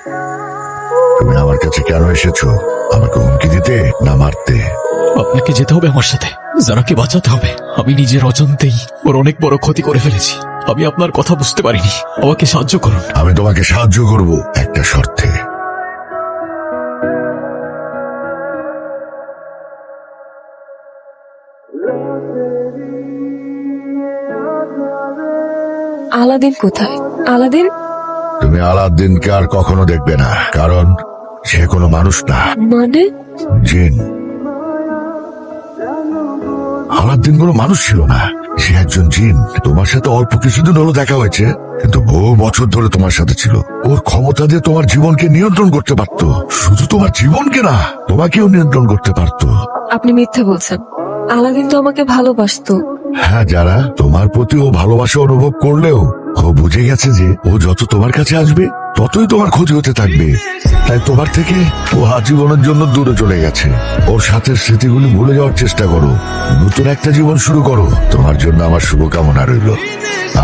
তুমি আমার কাছে কেন এসেছো? আমাকে হুমকি দিতে না মারতে? আপনাকে যেতে হবে আমার সাথে, যারাকে বাঁচাতে হবে। আমি নিজের অজান্তেই ওর অনেক বড় ক্ষতি করে ফেলেছি। আমি আপনার কথা বুঝতে পারিনি, আমাকে সাহায্য করুন। আমি তোমাকে সাহায্য করব একটা শর্তে। আলাদিন কোথায়? আলাদিন তুমি আলাদ্দিনকে আর কখনো দেখবে না, কারণ সে কোনো মানুষ না, মানে? জিন। আলাদ্দিন কোনো মানুষ ছিল না, সে একজন জিন। তোমার সাথে অল্প কিছুদিন হলো দেখা হয়েছে, কিন্তু বহু বছর ধরে তোমার সাথে ছিল। ওর ক্ষমতা দিয়ে তোমার জীবনকে নিয়ন্ত্রণ করতে পারতো। শুধু তোমার জীবনকে না, তোমাকেও নিয়ন্ত্রণ করতে পারতো। আপনি মিথ্যে বলছেন। আলাদিন তো আমাকে ভালোবাসতো। হ্যাঁ, যারা তোমার প্রতি ও ভালোবাসা অনুভব করলেও ও বুঝে গেছে যে ও যত তোমার কাছে আসবে ততই তোমার ক্ষতি হতে থাকবে। তাই তোমার থেকে ও আজীবনের জন্য দূরে চলে গেছে। ওর সাথে স্মৃতিগুলি ভুলে যাওয়ার চেষ্টা করো, নতুন একটা জীবন শুরু করো। তোমার জন্য আমার শুভকামনা রইল।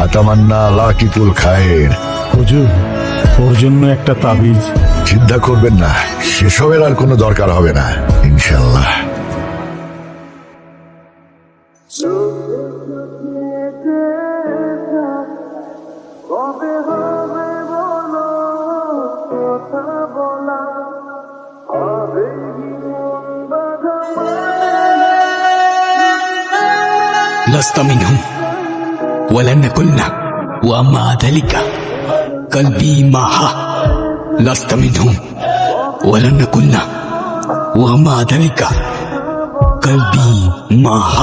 আতামান্না লাকিতুল খায়ের। হুজুর, ওর জন্য একটা তাবিজ। চিন্তা করবেন না, সেসবের আর কোনো দরকার হবে না ইনশাল্লাহ। لست منهم ولن كنا ومع ذلك قلبي معها. لست منهم ولن كنا ومع ذلك قلبي معها.